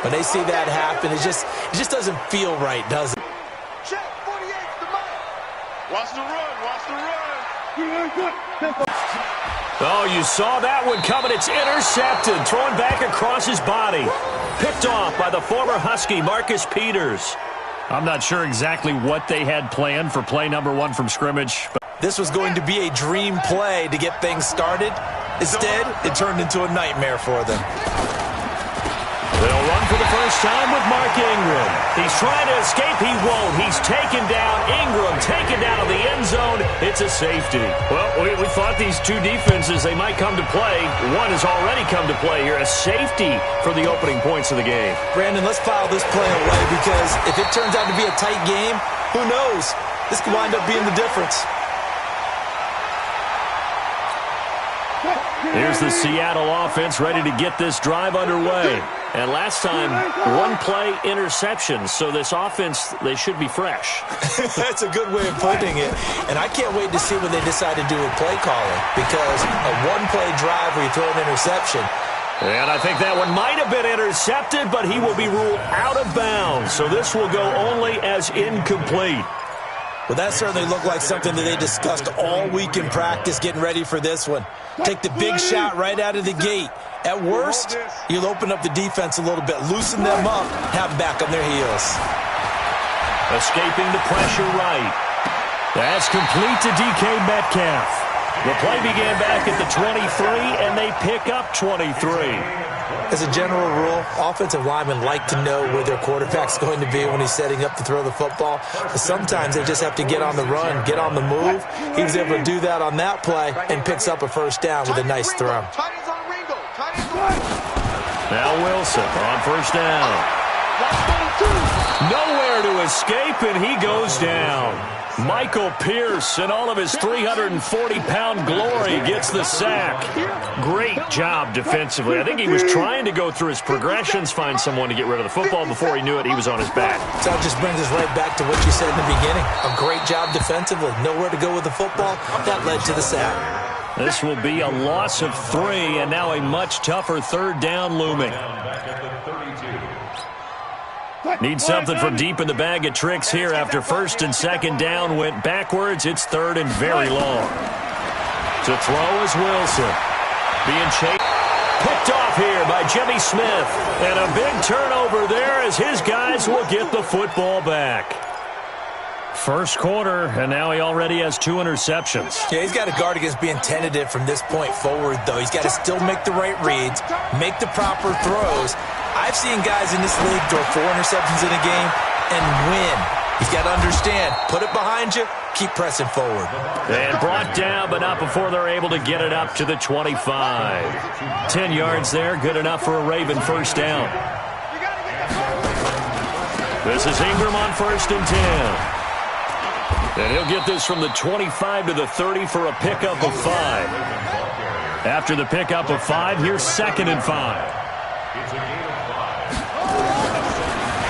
When they see that happen, it just doesn't feel right, does it? Check, 48, the mic. Watch the run, watch the run. Oh, you saw that one coming. It's intercepted, thrown back across his body. Picked off by the former Husky, Marcus Peters. I'm not sure exactly what they had planned for play number 1 from scrimmage. This was going to be a dream play to get things started. Instead, it turned into a nightmare for them. They'll run for the first time with Mark Ingram. He's trying to escape. He won't. He's taken down. Ingram taken down in the end zone. It's a safety. Well, we thought these two defenses, they might come to play. One has already come to play here. A safety for the opening points of the game. Brandon, let's file this play away because if it turns out to be a tight game, who knows? This could wind up being the difference. Here's the Seattle offense ready to get this drive underway. And last time, one play interception. So this offense, they should be fresh. That's a good way of putting it. And I can't wait to see what they decide to do with play calling. Because a one-play drive where you throw an interception. And I think that one might have been intercepted, but he will be ruled out of bounds. So this will go only as incomplete. Well, that certainly looked like something that they discussed all week in practice getting ready for this one. Take the big shot right out of the gate. At worst, you'll open up the defense a little bit, loosen them up, have them back on their heels. Escaping the pressure right. That's complete to DK Metcalf. The play began back at the 23, and they pick up 23. As a general rule, offensive linemen like to know where their quarterback's going to be when he's setting up to throw the football. But sometimes they just have to get on the run, get on the move. He was able to do that on that play and picks up a first down with a nice throw. Now Wilson on first down. Nowhere to escape, and he goes down. Michael Pierce, in all of his 340-pound glory, gets the sack. Great job defensively. I think he was trying to go through his progressions, find someone to get rid of the football. Before he knew it, he was on his back. So that just brings us right back to what you said in the beginning. A great job defensively. Nowhere to go with the football. That led to the sack. This will be a loss of 3, and now a much tougher third down looming. Need something from deep in the bag of tricks here after first and second down went backwards. It's third and very long. To throw is Wilson. Being chased. Picked off here by Jimmy Smith. And a big turnover there as his guys will get the football back. First quarter, and now he already has 2 interceptions. Yeah, he's got to guard against being tentative from this point forward, though. He's got to still make the right reads, make the proper throws. I've seen guys in this league throw 4 interceptions in a game and win. He's got to understand, put it behind you, keep pressing forward. And brought down, but not before they're able to get it up to the 25. 10 yards there, good enough for a Raven first down. This is Ingram on first and 10. And he'll get this from the 25 to the 30 for a pickup of 5. After the pickup of 5, here's second and 5.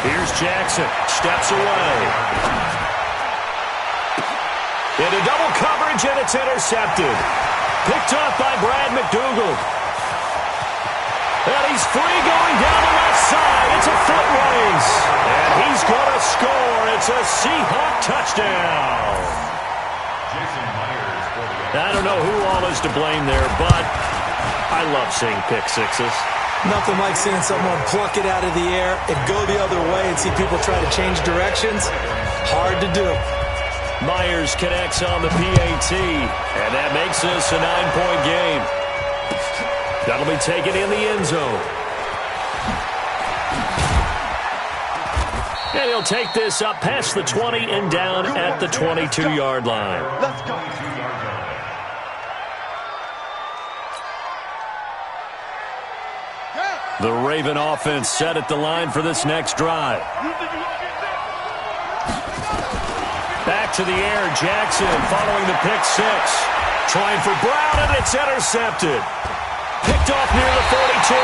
Here's Jackson. Steps away. Into double coverage, and it's intercepted. Picked off by Brad McDougal. And he's free going down the left side. It's a foot race. And he's going to score. It's a Seahawk touchdown. I don't know who all is to blame there, but I love seeing pick sixes. Nothing like seeing someone pluck it out of the air and go the other way and see people try to change directions. Hard to do. Myers connects on the PAT, and that makes this a 9-point game. That'll be taken in the end zone. And he'll take this up past the 20 and down at the 22-yard line. Let's go. The Raven offense set at the line for this next drive. Back to the air, Jackson following the pick 6. Trying for Brown, and it's intercepted. Picked off near the 42,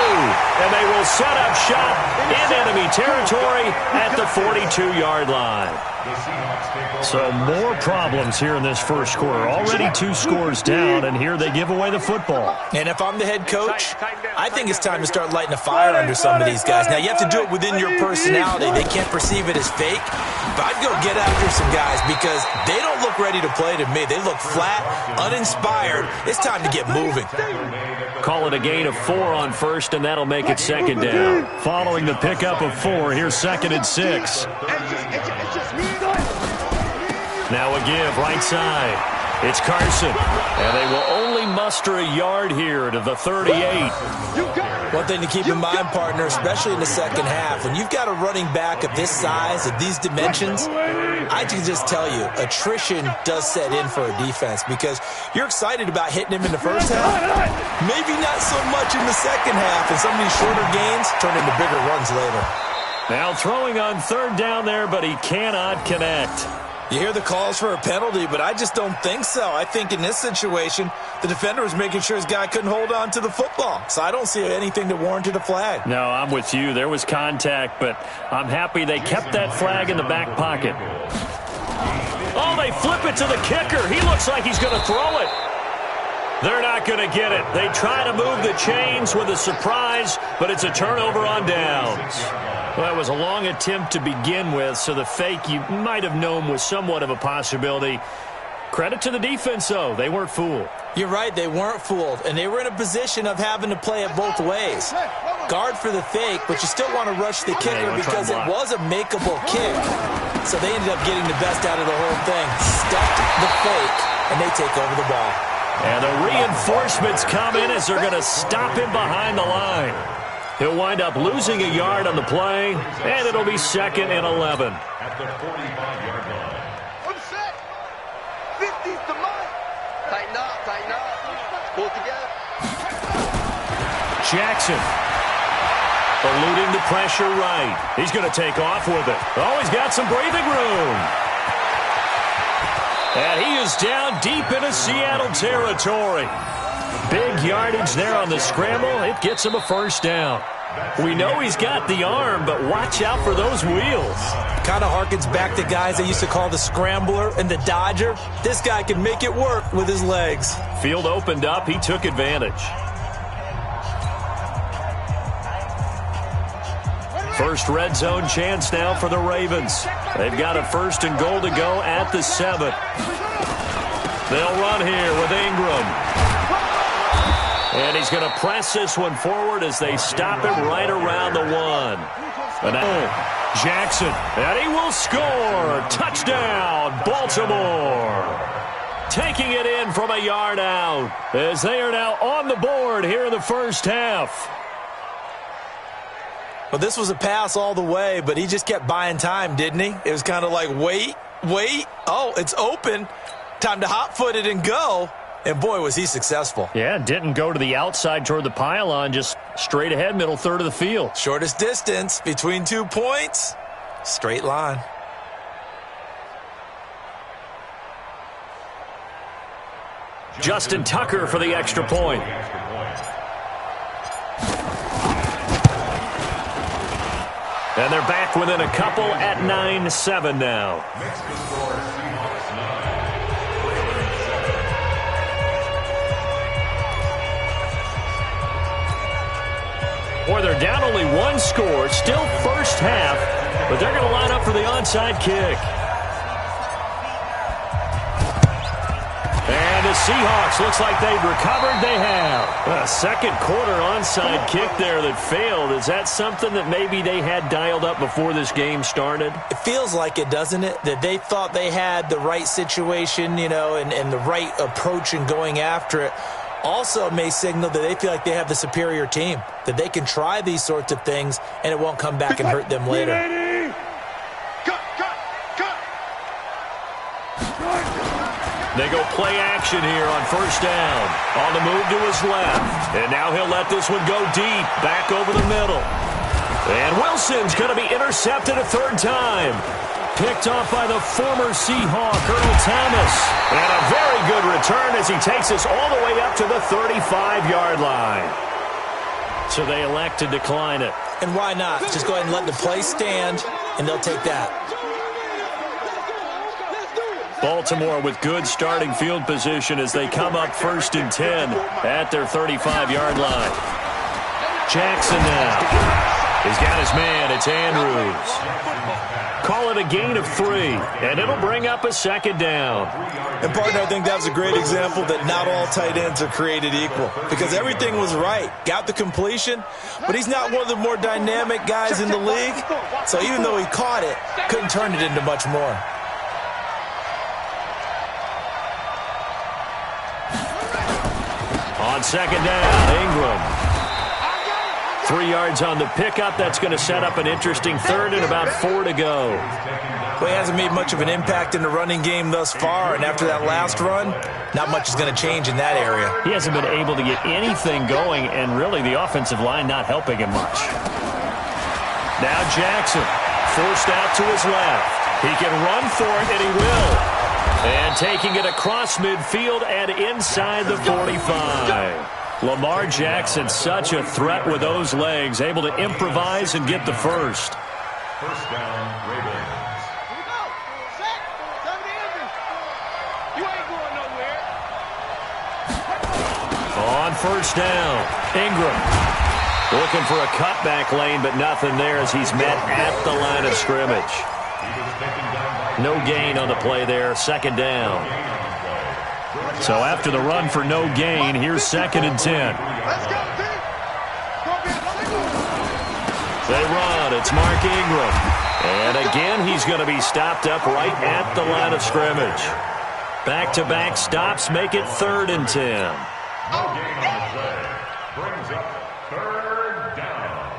and they will set up shop in enemy territory at the 42-yard line. So more problems here in this first quarter. Already 2 scores down, and here they give away the football. And if I'm the head coach, I think it's time to start lighting a fire under some of these guys. Now, you have to do it within your personality. They can't perceive it as fake. But I'd go get after some guys because they don't look ready to play to me. They look flat, uninspired. It's time to get moving. Call it a gain of 4 on first, and that'll make it second down. Following the pickup of 4, here's 2nd and 6. Now a give, right side. It's Carson. And they will only muster a yard here to the 38. One thing to keep in mind, partner, especially in the second half, when you've got a running back of this size, of these dimensions, I can just tell you, attrition does set in for a defense because you're excited about hitting him in the first half. Maybe not so much in the second half, and some of these shorter gains turn into bigger runs later. Now throwing on 3rd down there, but he cannot connect. You hear the calls for a penalty, but I just don't think so. I think in this situation, the defender was making sure his guy couldn't hold on to the football. So I don't see anything that warranted a flag. No, I'm with you. There was contact, but I'm happy they kept that flag in the back pocket. Oh, they flip it to the kicker. He looks like he's going to throw it. They're not going to get it. They try to move the chains with a surprise, but it's a turnover on downs. Well, that was a long attempt to begin with, so the fake you might have known was somewhat of a possibility. Credit to the defense, though. They weren't fooled. You're right. They weren't fooled, and they were in a position of having to play it both ways. Guard for the fake, but you still want to rush the kicker because it was a makeable kick. So they ended up getting the best out of the whole thing. Stuffed the fake, and they take over the ball. And the reinforcements come in as they're going to stop him behind the line. He'll wind up losing a yard on the play, and it'll be 2nd and 11. At the 45-yard line. I'm set. 50's the mark. Tighten up, tighten up. Pull together. Jackson. Eluding the pressure right. He's going to take off with it. Oh, he's got some breathing room. And he is down deep into Seattle territory. Big yardage there on the scramble. It gets him a 1st down. We know he's got the arm, but watch out for those wheels. Kind of harkens back to guys they used to call the scrambler and the dodger. This guy can make it work with his legs. Field opened up. He took advantage. First red zone chance now for the Ravens. They've got a 1st and goal to go at the 7. They'll run here with Ingram. And he's going to press this one forward as they stop him right around the 1. And Jackson, and he will score. Touchdown, Baltimore. Taking it in from a yard out as they are now on the board here in the first half. Well, this was a pass all the way, but he just kept buying time, didn't he? It was kind of like, wait. Oh, it's open. Time to hot-foot it and go. And, boy, was he successful. Yeah, didn't go to the outside toward the pylon, just straight ahead, middle third of the field. Shortest distance between 2 points, straight line. Justin Tucker for the extra point. And they're back within a couple at 9-7 now. Boy, they're down only 1 score, still first half, but they're going to line up for the onside kick. And the Seahawks, looks like they've recovered. They have. A second quarter onside kick there that failed. Is that something that maybe they had dialed up before this game started? It feels like it, doesn't it? That they thought they had the right situation, you know, and the right approach in going after it. Also may signal that they feel like they have the superior team, that they can try these sorts of things and it won't come back and hurt them later. Cut. They go play action here on first down. On the move to his left. And now he'll let this one go deep, back over the middle. And Wilson's going to be intercepted a 3rd time. Picked off by the former Seahawk, Earl Thomas. And a very good return as he takes us all the way up to the 35-yard line. So they elect to decline it. And why not? Just go ahead and let the play stand, and they'll take that. Baltimore with good starting field position as they come up 1st and 10 at their 35-yard line. Jackson now. He's got his man. It's Andrews. Call it a gain of 3, and it'll bring up a 2nd down. And, partner, I think that was a great example that not all tight ends are created equal because everything was right. Got the completion, but he's not one of the more dynamic guys in the league. So even though he caught it, couldn't turn it into much more. On 2nd down, Ingram. 3 yards on the pickup. That's going to set up an interesting 3rd and about 4 to go. Well, he hasn't made much of an impact in the running game thus far, and after that last run, not much is going to change in that area. He hasn't been able to get anything going, and really the offensive line not helping him much. Now Jackson, forced out to his left. He can run for it, and he will. And taking it across midfield and inside the 45. Lamar Jackson, such a threat with those legs, able to improvise and get the first. First down, Ravens. Here we go. Set. Turn the engine. You ain't going nowhere. On 1st down, Ingram. Looking for a cutback lane, but nothing there as he's met at the line of scrimmage. No gain on the play there, 2nd down. So after the run for no gain, here's 2nd and 10. Let's go, team. They run. It's Mark Ingram. And again, he's going to be stopped up right at the line of scrimmage. Back-to-back stops make it 3rd and 10. No gain on the play. Brings up 3rd down.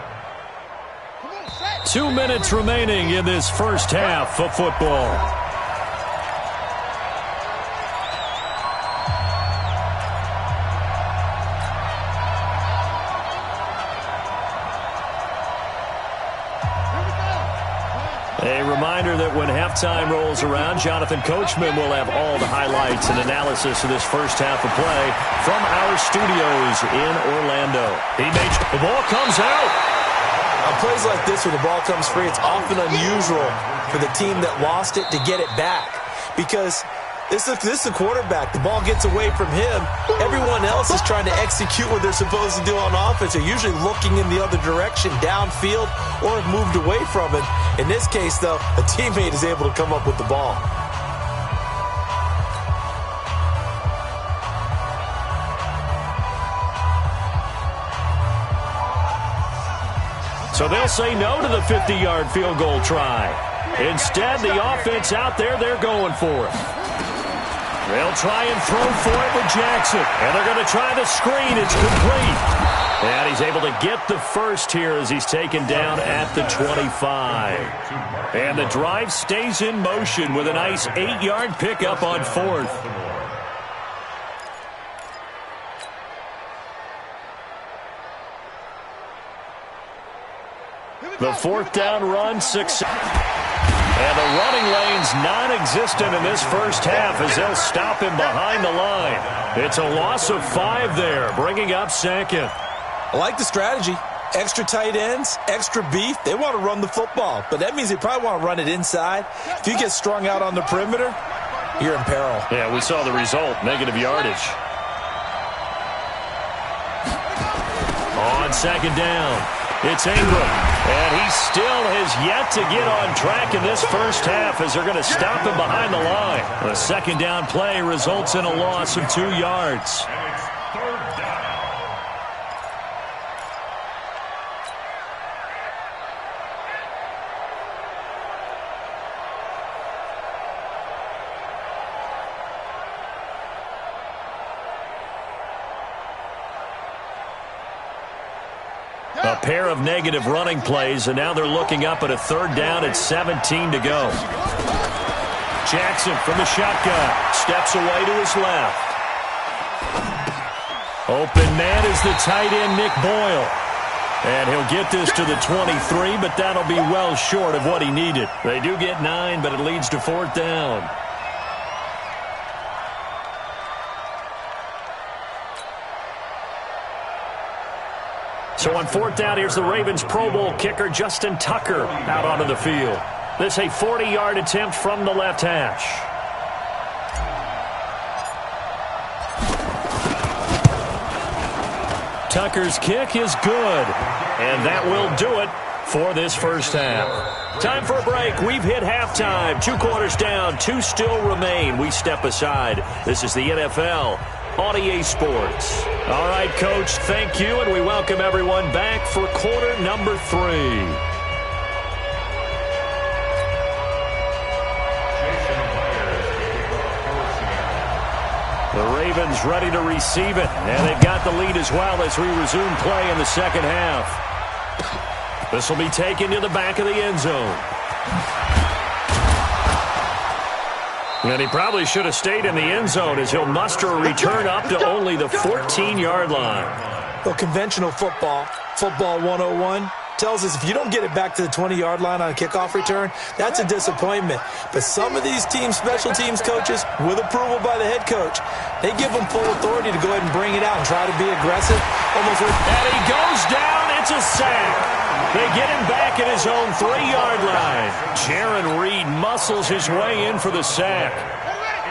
2 minutes remaining in this first half of football. A reminder that when halftime rolls around, Jonathan Coachman will have all the highlights and analysis of this first half of play from our studios in Orlando. The ball comes out. On plays like this where the ball comes free, it's often unusual for the team that lost it to get it back because this is the quarterback. The ball gets away from him. Everyone else is trying to execute what they're supposed to do on offense. They're usually looking in the other direction, downfield, or have moved away from it. In this case, though, a teammate is able to come up with the ball. So they'll say no to the 50-yard field goal try. Instead, the offense out there, they're going for it. They'll try and throw for it with Jackson. And they're going to try the screen. It's complete. And he's able to get the first here as he's taken down at the 25. And the drive stays in motion with a nice 8-yard pickup on 4th. The 4th down run, success. And the running lane's non-existent in this first half as they'll stop him behind the line. It's a loss of 5 there, bringing up 2nd. I like the strategy. Extra tight ends, extra beef. They want to run the football, but that means they probably want to run it inside. If you get strung out on the perimeter, you're in peril. Yeah, we saw the result, negative yardage. On 2nd down, it's Ingram. And he still has yet to get on track in this first half as they're going to stop him behind the line. The 2nd down play results in a loss of 2 yards. And it's 3rd down. A pair of negative running plays, and now they're looking up at a 3rd down at 17 to go. Jackson from the shotgun. Steps away to his left. Open man is the tight end, Nick Boyle. And he'll get this to the 23, but that'll be well short of what he needed. They do get 9, but it leads to 4th down. So on 4th down, here's the Ravens Pro Bowl kicker Justin Tucker out onto the field. This a 40-yard attempt from the left hash. Tucker's kick is good. And that will do it for this first half. Time for a break. We've hit halftime. 2 quarters down. 2 still remain. We step aside. This is the NFL on EA Sports. All right, Coach, thank you, and we welcome everyone back for quarter number 3. The Ravens ready to receive it, and they've got the lead as well as we resume play in the second half. This will be taken to the back of the end zone. And he probably should have stayed in the end zone as he'll muster a return up to only the 14-yard line. Well, conventional football 101, tells us if you don't get it back to the 20-yard line on a kickoff return, that's a disappointment. But some of these teams, special teams coaches, with approval by the head coach, they give them full authority to go ahead and bring it out and try to be aggressive. And he goes down. It's a sack. They get him back at his own 3-yard line. Jaron Reed muscles his way in for the sack.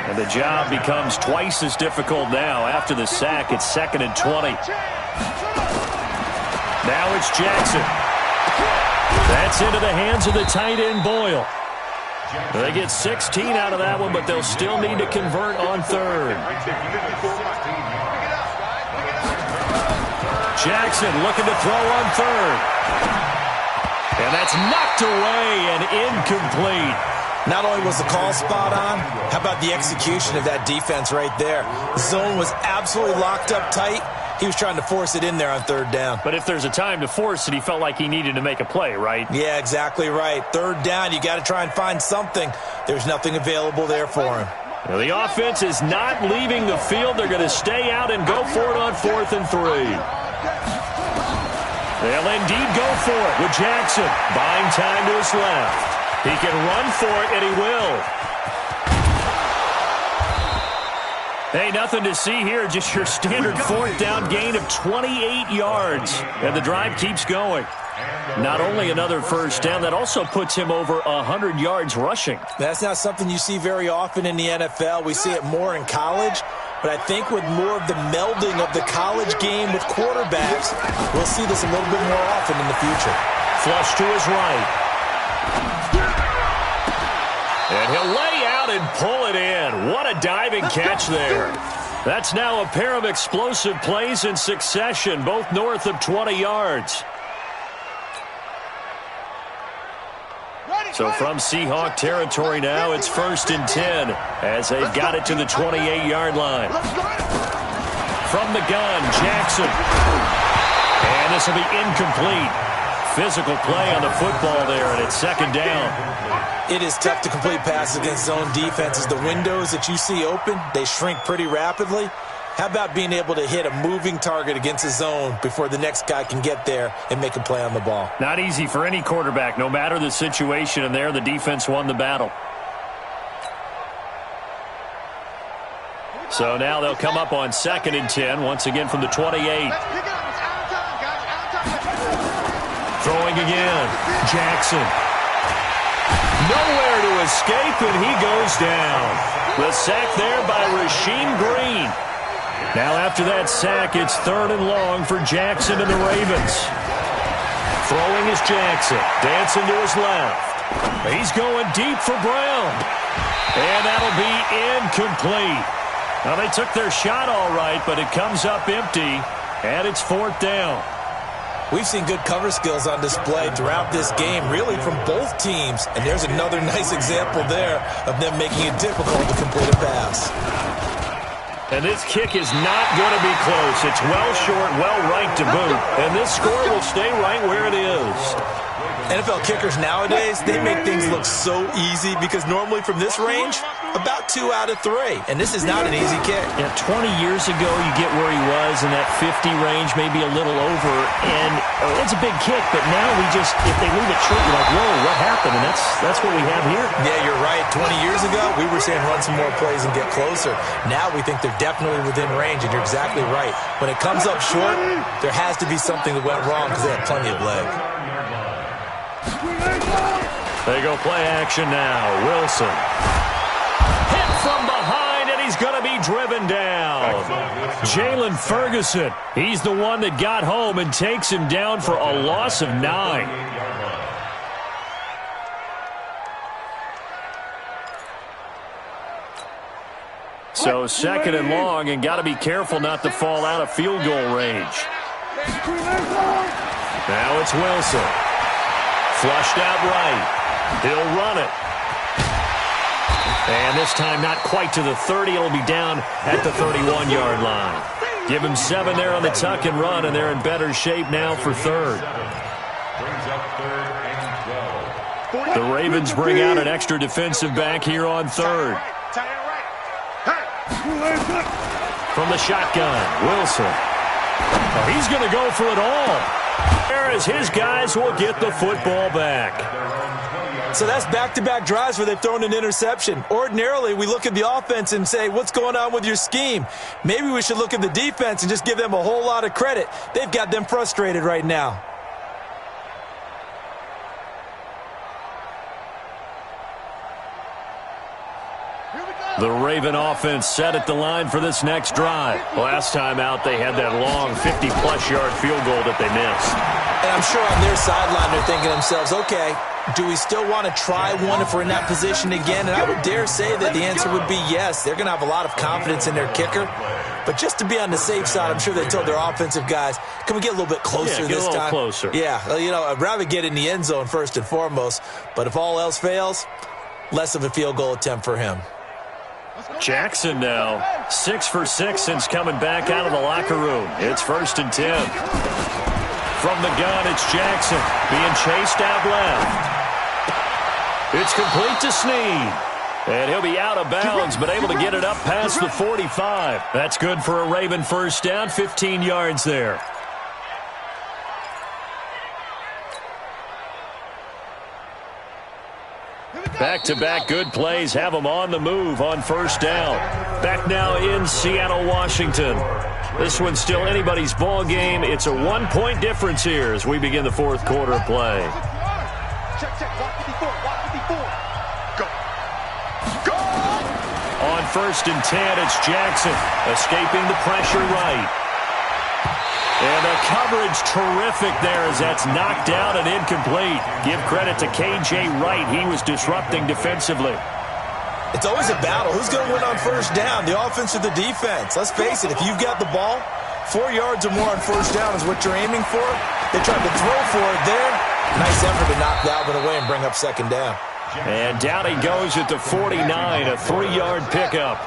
And the job becomes twice as difficult now. After the sack, it's 2nd and 20. Now it's Jackson. That's into the hands of the tight end, Boyle. They get 16 out of that one, but they'll still need to convert on 3rd. Jackson looking to throw on 3rd. And that's knocked away and incomplete. Not only was the call spot on, how about the execution of that defense right there? The zone was absolutely locked up tight. He was trying to force it in there on 3rd down. But if there's a time to force it, he felt like he needed to make a play, right? Yeah, exactly right. 3rd down, you got to try and find something. There's nothing available there for him. Now, the offense is not leaving the field. They're going to stay out and go for it on 4th and 3. They'll indeed go for it with Jackson. Buying time to his left. He can run for it, and he will. Hey, nothing to see here. Just your standard 4th down gain of 28 yards. And the drive keeps going. Not only another first down, that also puts him over 100 yards rushing. That's not something you see very often in the NFL. We see it more in college. But I think with more of the melding of the college game with quarterbacks, we'll see this a little bit more often in the future. Flush to his right. And he'll lay out and pull it in. What a diving catch there. That's now a pair of explosive plays in succession, both north of 20 yards. So from Seahawk territory now, it's 1st and 10 as they've got it to the 28-yard line. From the gun, Jackson. And this will be incomplete. Physical play on the football there, and it's 2nd down. It is tough to complete passes against zone defenses. The windows that you see open, they shrink pretty rapidly. How about being able to hit a moving target against a zone before the next guy can get there and make a play on the ball? Not easy for any quarterback, no matter the situation, and there the defense won the battle. So now they'll come up on 2nd and 10, once again from the 28. Throwing again, Jackson. Nowhere to escape, and he goes down. The sack there by Rasheem Green. Now after that sack, it's 3rd and long for Jackson and the Ravens. Throwing is Jackson. Dancing to his left. He's going deep for Brown. And that'll be incomplete. Now they took their shot all right, but it comes up empty. And it's 4th down. We've seen good cover skills on display throughout this game, really from both teams. And there's another nice example there of them making it difficult to complete a pass. And this kick is not going to be close. It's well short, well right to boot. And this score will stay right where it is. NFL kickers nowadays, they make things look so easy because normally from this range, about 2 out of 3. And this is not an easy kick. Yeah, 20 years ago, you get where he was in that 50 range, maybe a little over. And it's a big kick, but now we just, if they leave it short, you're like, whoa, what happened? And that's what we have here. Yeah, you're right. 20 years ago, we were saying run some more plays and get closer. Now we think they're definitely within range, and you're exactly right. When it comes up short, there has to be something that went wrong because they have plenty of leg. They go play action now. Wilson. Hit from behind, and he's going to be driven down. Jalen Ferguson, he's the one that got home and takes him down for a loss of 9. So second and long, and got to be careful not to fall out of field goal range. Now it's Wilson. Flushed out right. He'll run it. And this time not quite to the 30. It'll be down at the 31-yard line. Give him 7 there on the tuck and run, and they're in better shape now for third. The Ravens bring out an extra defensive back here on third. From the shotgun, Wilson. Oh, he's going to go for it all. There as his guys will get the football back. So that's back-to-back drives where they've thrown an interception. Ordinarily, we look at the offense and say, what's going on with your scheme? Maybe we should look at the defense and just give them a whole lot of credit. They've got them frustrated right now. The Raven offense set at the line for this next drive. Last time out, they had that long 50-plus yard field goal that they missed. And I'm sure on their sideline they're thinking to themselves, okay, do we still want to try one if we're in that position again? And I would dare say that the answer would be yes. They're going to have a lot of confidence in their kicker. But just to be on the safe side, I'm sure they told their offensive guys, can we get a little bit closer this time? Closer. Yeah, you know, I'd rather get in the end zone first and foremost. But if all else fails, less of a field goal attempt for him. Jackson now 6 for 6 since coming back out of the locker room. It's 1st and 10. From the gun, it's Jackson being chased out left. It's complete to Snead. And he'll be out of bounds, but able to get it up past the 45. That's good for a Raven first down, 15 yards there. Back-to-back good plays have them on the move on first down. Back now in Seattle, Washington. This one's still anybody's ball game. It's a 1-point difference here as we begin the fourth quarter of play. On 1st and 10, it's Jackson escaping the pressure right. And the coverage terrific there as that's knocked out and incomplete. Give credit to K.J. Wright. He was disrupting defensively. It's always a battle. Who's going to win on first down, the offense or the defense? Let's face it, if you've got the ball, 4 yards or more on first down is what you're aiming for. They tried to throw for it there. Nice effort to knock that one away and bring up second down. And down he goes at the 49, a 3-yard pickup.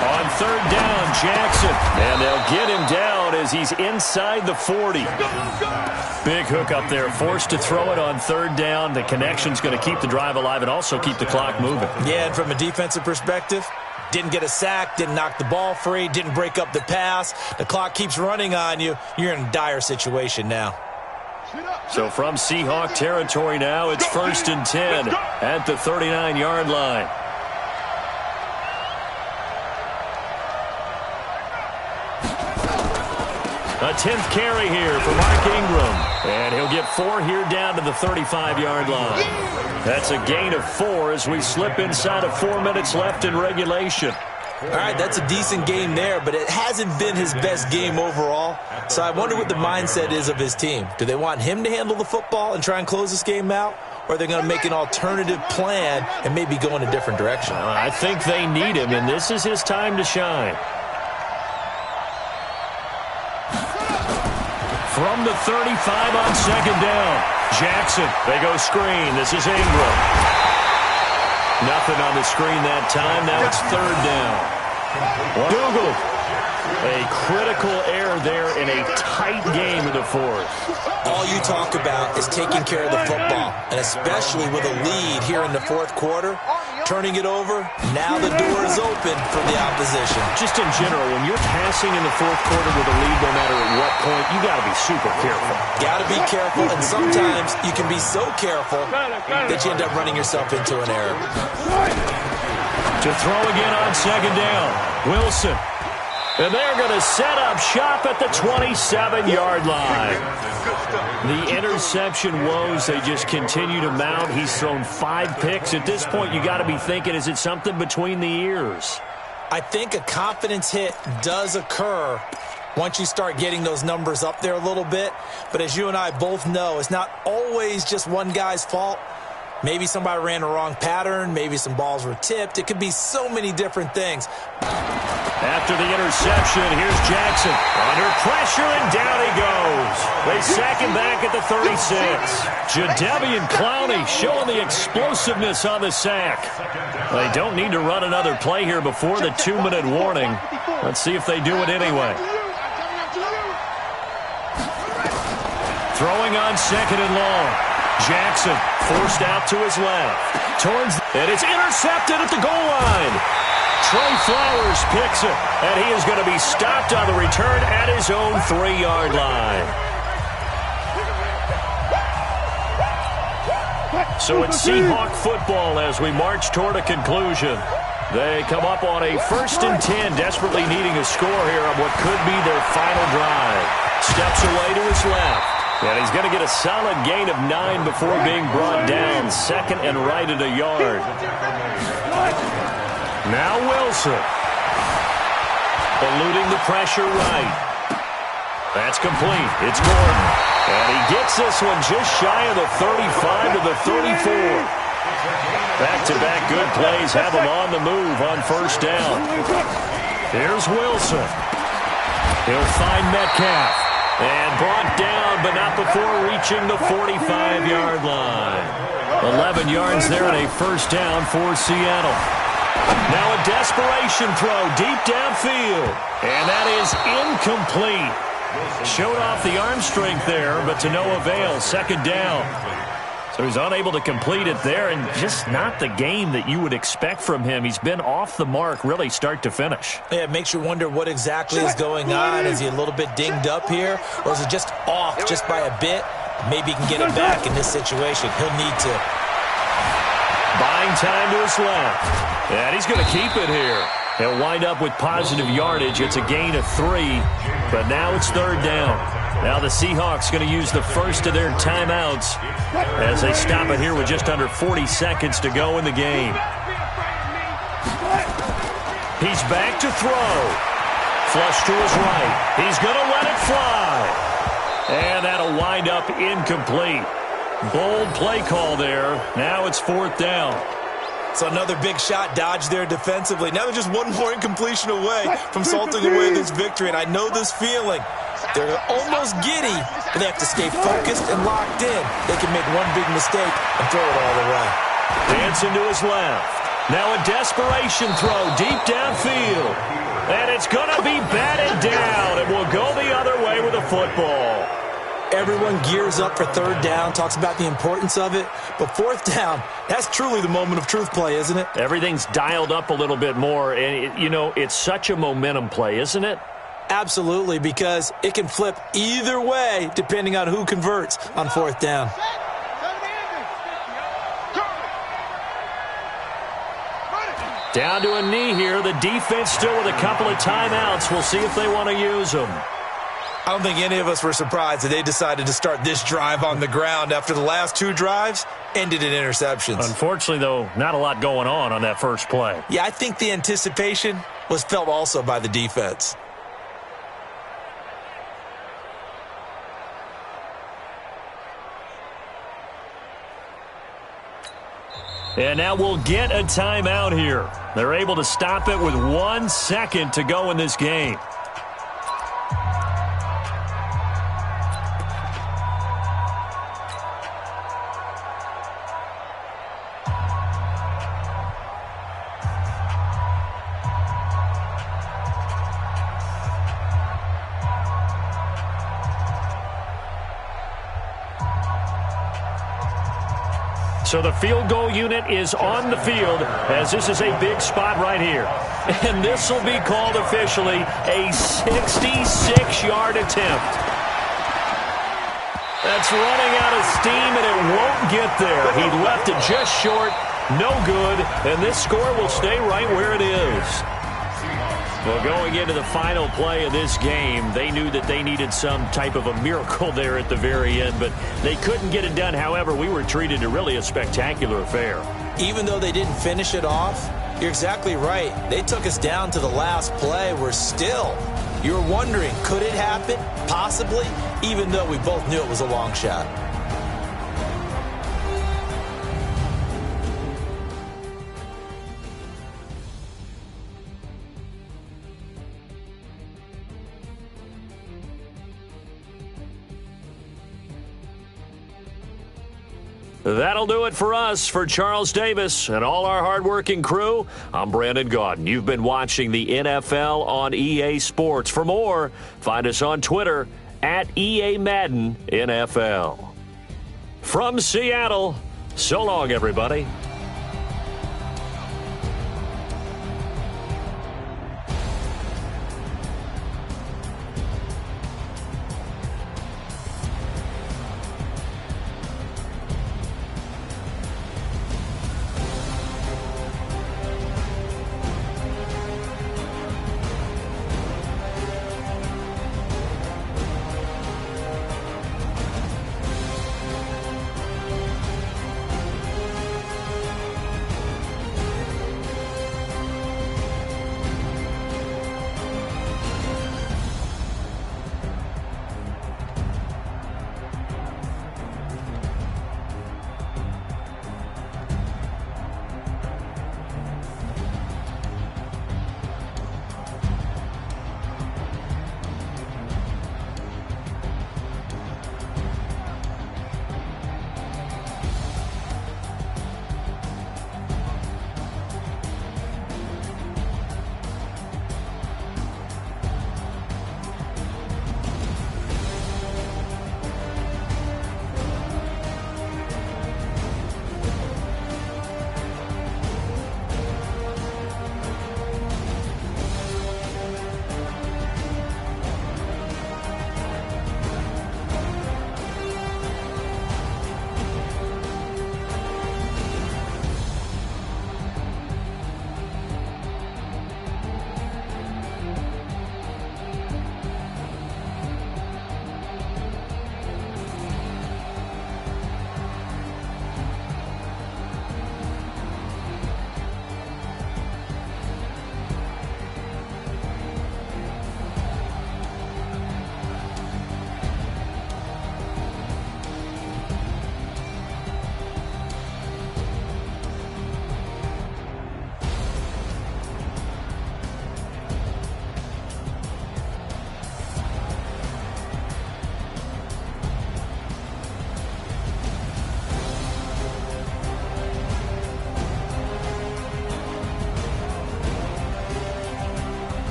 On third down, Jackson. And they'll get him down as he's inside the 40. Big hook up there, forced to throw it on third down. The connection's going to keep the drive alive and also keep the clock moving. Yeah, and from a defensive perspective, didn't get a sack, didn't knock the ball free, didn't break up the pass. The clock keeps running on you. You're in a dire situation now. So from Seahawk territory now, it's 1st and 10 at the 39-yard line. A 10th carry here for Mark Ingram. And he'll get 4 here down to the 35-yard line. That's a gain of 4 as we slip inside of 4 minutes left in regulation. All right, that's a decent game there, but it hasn't been his best game overall. So I wonder what the mindset is of his team. Do they want him to handle the football and try and close this game out? Or are they going to make an alternative plan and maybe go in a different direction? I think they need him, and this is his time to shine. From the 35 on second down, Jackson, they go screen. This is Ingram. Nothing on the screen that time. Now it's third down. Dougal, a critical error there in a tight game in the fourth. All you talk about is taking care of the football, and especially with a lead here in the fourth quarter, turning it over, now the door is open for the opposition. Just in general, when you're passing in the fourth quarter with a lead, no matter at what point, you got to be super careful. Got to be careful, and sometimes you can be so careful that you end up running yourself into an error. To throw again on second down, Wilson. And they're going to set up shop at the 27-yard line. The interception woes, they just continue to mount. He's thrown 5 picks. At this point, you got to be thinking, is it something between the ears? I think a confidence hit does occur once you start getting those numbers up there a little bit. But as you and I both know, it's not always just one guy's fault. Maybe somebody ran the wrong pattern. Maybe some balls were tipped. It could be so many different things. After the interception, here's Jackson. Under pressure, and down he goes. They sack him back at the 36. Jadeveon Clowney showing the explosiveness on the sack. They don't need to run another play here before the 2-minute warning. Let's see if they do it anyway. Throwing on 2nd and long. Jackson forced out to his left. And it's intercepted at the goal line. Trey Flowers picks it, and he is going to be stopped on the return at his own 3-yard line. So it's Seahawk football as we march toward a conclusion. They come up on a 1st and 10, desperately needing a score here on what could be their final drive. Steps away to his left. And he's going to get a solid gain of 9 before being brought down. 2nd and right at a yard. Now Wilson. Eluding the pressure right. That's complete. It's Gordon. And he gets this one just shy of the 35 to the 34. Back-to-back good plays have him on the move on 1st down. Here's Wilson. He'll find Metcalf. And brought down, but not before reaching the 45-yard line. 11 yards there and a 1st down for Seattle. Now a desperation throw deep downfield. And that is incomplete. Showed off the arm strength there, but to no avail. 2nd down. So he's unable to complete it there, and just not the game that you would expect from him. He's been off the mark, really, start to finish. Yeah, it makes you wonder what exactly is going on. Is he a little bit dinged up here, or is it just off just by a bit? Maybe he can get it back in this situation. He'll need to. Buying time to his left. And he's going to keep it here. He'll wind up with positive yardage. It's a gain of 3, but now it's 3rd down. Now the Seahawks going to use the first of their timeouts as they stop it here with just under 40 seconds to go in the game. He's back to throw. Flush to his right. He's going to let it fly. And that'll wind up incomplete. Bold play call there. Now it's 4th down. So another big shot dodged there defensively. Now they're just one more incompletion away from salting away this victory. And I know this feeling. They're almost giddy, but they have to stay focused and locked in. They can make one big mistake and throw it all the way. Dancing to his left. Now a desperation throw deep downfield. And it's going to be batted down. It will go the other way with the football. Everyone gears up for 3rd down, talks about the importance of it. But 4th down, that's truly the moment of truth play, isn't it? Everything's dialed up a little bit more. And, it's such a momentum play, isn't it? Absolutely, because it can flip either way depending on who converts on 4th down. Down to a knee here. The defense still with a couple of timeouts. We'll see if they want to use them. I don't think any of us were surprised that they decided to start this drive on the ground after the last 2 drives ended in interceptions. Unfortunately, though, not a lot going on that first play. Yeah, I think the anticipation was felt also by the defense. And now we'll get a timeout here. They're able to stop it with 1 second to go in this game. So the field goal unit is on the field as this is a big spot right here. And this will be called officially a 66-yard attempt. That's running out of steam, and it won't get there. He left it just short, no good, and this score will stay right where it is. Well, going into the final play of this game, they knew that they needed some type of a miracle there at the very end, but they couldn't get it done. However, we were treated to really a spectacular affair. Even though they didn't finish it off, you're exactly right. They took us down to the last play. We're still, you were wondering, could it happen? Possibly, even though we both knew it was a long shot. That'll do it for us. For Charles Davis and all our hardworking crew, I'm Brandon Gaudin. You've been watching the NFL on EA Sports. For more, find us on Twitter at EA Madden NFL. From Seattle, so long, everybody.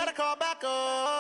better call back up.